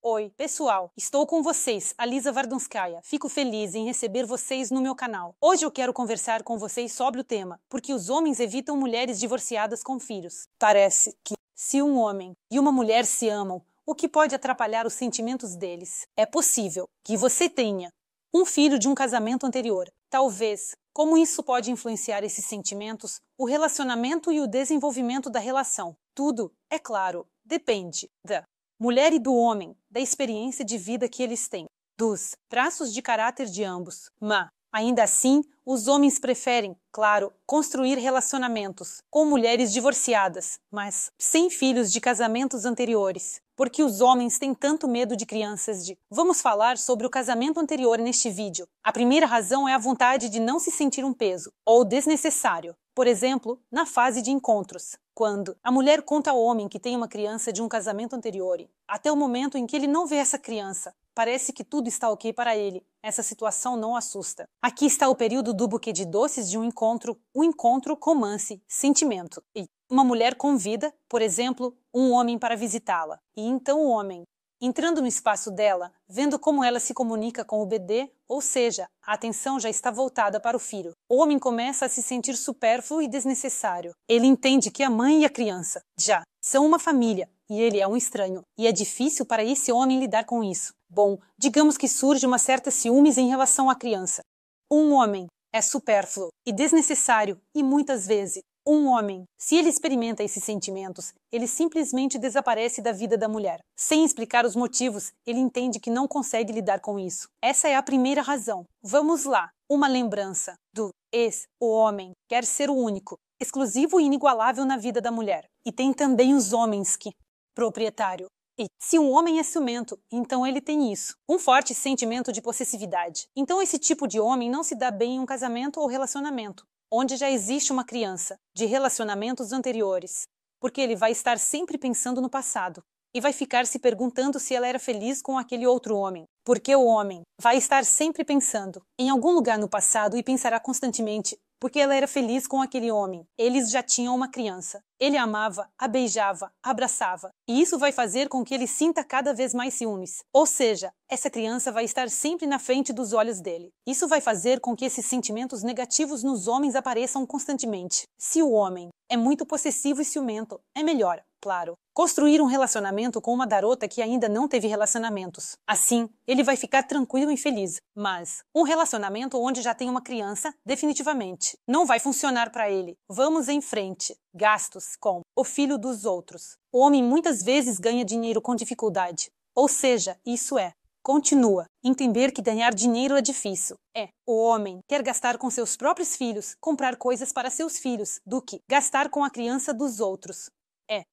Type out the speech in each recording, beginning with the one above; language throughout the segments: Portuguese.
Oi, pessoal, estou com vocês, a Lisa Vardunskaya. Fico feliz em receber vocês no meu canal. Hoje eu quero conversar com vocês sobre o tema, porque os homens evitam mulheres divorciadas com filhos. Parece que, se um homem e uma mulher se amam, o que pode atrapalhar os sentimentos deles? É possível que você tenha um filho de um casamento anterior. Talvez, como isso pode influenciar esses sentimentos, o relacionamento e o desenvolvimento da relação? Tudo, é claro, depende da mulher e do homem, da experiência de vida que eles têm, dos traços de caráter de ambos. Mas, ainda assim, os homens preferem, claro, construir relacionamentos com mulheres divorciadas, mas sem filhos de casamentos anteriores. Porque os homens têm tanto medo de crianças de... Vamos falar sobre o casamento anterior neste vídeo. A primeira razão é a vontade de não se sentir um peso, ou desnecessário. Por exemplo, na fase de encontros, quando a mulher conta ao homem que tem uma criança de um casamento anterior, até o momento em que ele não vê essa criança, parece que tudo está ok para ele. Essa situação não assusta. Aqui está o período do buquê de doces de um encontro, romance, sentimento. E uma mulher convida, por exemplo, um homem para visitá-la. E então o homem, entrando no espaço dela, vendo como ela se comunica com o bebê, ou seja, a atenção já está voltada para o filho. O homem começa a se sentir supérfluo e desnecessário. Ele entende que a mãe e a criança já são uma família, e ele é um estranho. E é difícil para esse homem lidar com isso. Bom, digamos que surge uma certa ciúmes em relação à criança. Um homem é supérfluo e desnecessário, e muitas vezes, um homem, se ele experimenta esses sentimentos, ele simplesmente desaparece da vida da mulher. Sem explicar os motivos, ele entende que não consegue lidar com isso. Essa é a primeira razão. Vamos lá. Uma lembrança do o homem quer ser o único, exclusivo e inigualável na vida da mulher. E tem também os homens que... proprietário. E se um homem é ciumento, então ele tem isso. Um forte sentimento de possessividade. Então esse tipo de homem não se dá bem em um casamento ou relacionamento onde já existe uma criança, de relacionamentos anteriores, porque ele vai estar sempre pensando no passado e vai ficar se perguntando se ela era feliz com aquele outro homem, porque o homem vai estar sempre pensando em algum lugar no passado e pensará constantemente porque ela era feliz com aquele homem. Eles já tinham uma criança. Ele a amava, a beijava, a abraçava. E isso vai fazer com que ele sinta cada vez mais ciúmes. Ou seja, essa criança vai estar sempre na frente dos olhos dele. Isso vai fazer com que esses sentimentos negativos nos homens apareçam constantemente. Se o homem é muito possessivo e ciumento, é melhor, claro, construir um relacionamento com uma garota que ainda não teve relacionamentos. Assim, ele vai ficar tranquilo e feliz. Mas um relacionamento onde já tem uma criança, definitivamente, não vai funcionar para ele. Vamos em frente. Gastos com o filho dos outros. O homem muitas vezes ganha dinheiro com dificuldade. Ou seja, isso é, continua. Entender que ganhar dinheiro é difícil. O homem quer gastar com seus próprios filhos, comprar coisas para seus filhos, do que gastar com a criança dos outros.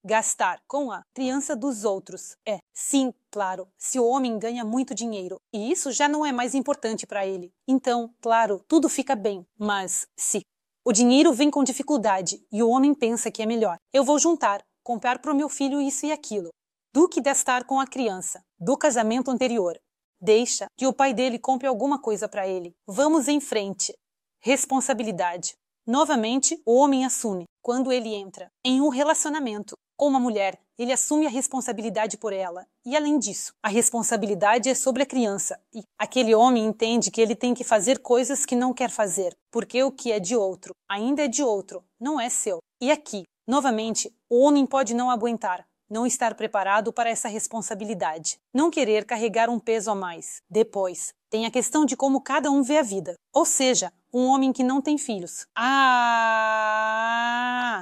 Gastar com a criança dos outros. Sim, claro, se o homem ganha muito dinheiro, e isso já não é mais importante para ele. Então, claro, tudo fica bem. Mas, se o dinheiro vem com dificuldade e o homem pensa que é melhor, eu vou juntar, comprar para o meu filho isso e aquilo, do que gastar com a criança do casamento anterior. Deixa que o pai dele compre alguma coisa para ele. Vamos em frente. Responsabilidade. Novamente, o homem assume, quando ele entra em um relacionamento com uma mulher, ele assume a responsabilidade por ela. E além disso, a responsabilidade é sobre a criança. E aquele homem entende que ele tem que fazer coisas que não quer fazer, porque o que é de outro ainda é de outro, não é seu. E aqui, novamente, o homem pode não aguentar, não estar preparado para essa responsabilidade, não querer carregar um peso a mais. Depois, tem a questão de como cada um vê a vida. Ou seja, um homem que não tem filhos.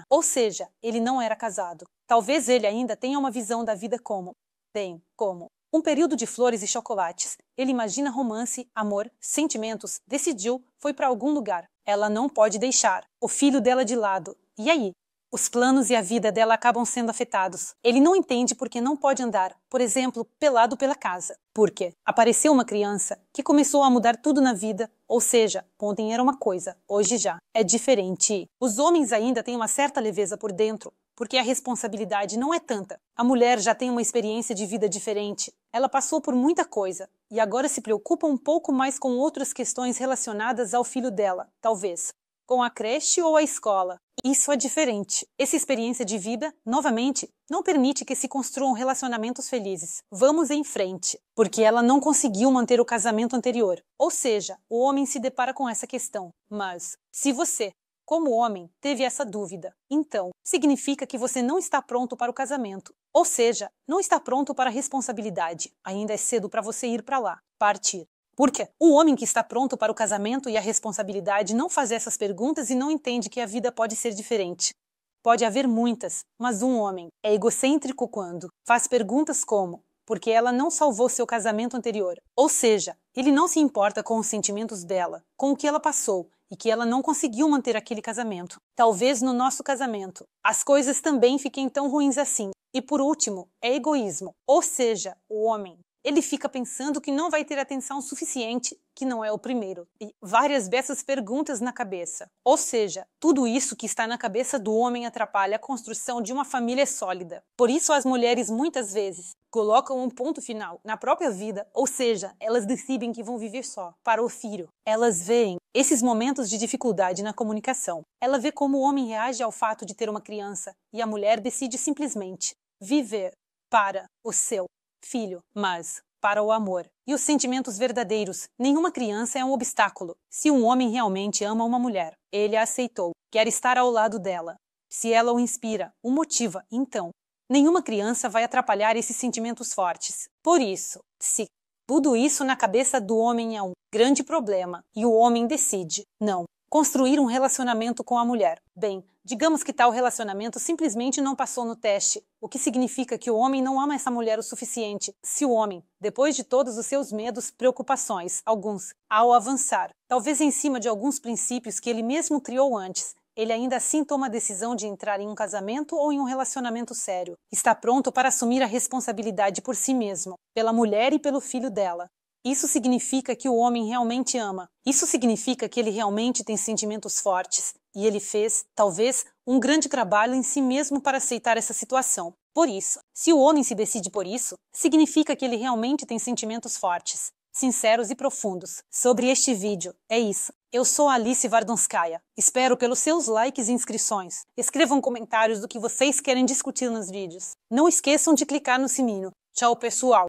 Ou seja, ele não era casado. Talvez ele ainda tenha uma visão da vida como um período de flores e chocolates. Ele imagina romance, amor, sentimentos, decidiu, foi para algum lugar. Ela não pode deixar o filho dela de lado. E aí? Os planos e a vida dela acabam sendo afetados. Ele não entende porque não pode andar, por exemplo, pelado pela casa. Porque apareceu uma criança que começou a mudar tudo na vida, ou seja, ontem era uma coisa, hoje já é diferente. Os homens ainda têm uma certa leveza por dentro, porque a responsabilidade não é tanta. A mulher já tem uma experiência de vida diferente. Ela passou por muita coisa e agora se preocupa um pouco mais com outras questões relacionadas ao filho dela, talvez. com a creche ou a escola. Isso é diferente. Essa experiência de vida, novamente, não permite que se construam relacionamentos felizes. Vamos em frente, porque ela não conseguiu manter o casamento anterior. Ou seja, o homem se depara com essa questão. Mas, se você, como homem, teve essa dúvida, então significa que você não está pronto para o casamento. Ou seja, não está pronto para a responsabilidade. Ainda é cedo para você ir para lá, partir. Porque o homem que está pronto para o casamento e a responsabilidade não faz essas perguntas e não entende que a vida pode ser diferente. Pode haver muitas, mas um homem é egocêntrico quando faz perguntas como porque ela não salvou seu casamento anterior. Ou seja, ele não se importa com os sentimentos dela, com o que ela passou e que ela não conseguiu manter aquele casamento. Talvez no nosso casamento as coisas também fiquem tão ruins assim. E por último, é egoísmo. Ou seja, o homem ele fica pensando que não vai ter atenção suficiente, que não é o primeiro. E várias dessas perguntas na cabeça. Ou seja, tudo isso que está na cabeça do homem atrapalha a construção de uma família sólida. Por isso as mulheres muitas vezes colocam um ponto final na própria vida, ou seja, elas decidem que vão viver só, para o filho. Elas veem esses momentos de dificuldade na comunicação. Ela vê como o homem reage ao fato de ter uma criança e a mulher decide simplesmente viver para o seu filho, mas para o amor e os sentimentos verdadeiros. Nenhuma criança é um obstáculo. Se um homem realmente ama uma mulher, ele a aceitou, quer estar ao lado dela. Se ela o inspira, o motiva, então, nenhuma criança vai atrapalhar esses sentimentos fortes. Por isso, se tudo isso na cabeça do homem é um grande problema e o homem decide, não, construir um relacionamento com a mulher. Bem, digamos que tal relacionamento simplesmente não passou no teste, o que significa que o homem não ama essa mulher o suficiente. Se o homem, depois de todos os seus medos, preocupações, alguns, ao avançar, talvez em cima de alguns princípios que ele mesmo criou antes, ele ainda assim toma a decisão de entrar em um casamento ou em um relacionamento sério. Está pronto para assumir a responsabilidade por si mesmo, pela mulher e pelo filho dela. Isso significa que o homem realmente ama. Isso significa que ele realmente tem sentimentos fortes. E ele fez, talvez, um grande trabalho em si mesmo para aceitar essa situação. Por isso, se o homem se decide por isso, significa que ele realmente tem sentimentos fortes, sinceros e profundos. Sobre este vídeo, é isso. Eu sou Alice Vardonskaya. Espero pelos seus likes e inscrições. Escrevam comentários do que vocês querem discutir nos vídeos. Não esqueçam de clicar no sininho. Tchau, pessoal!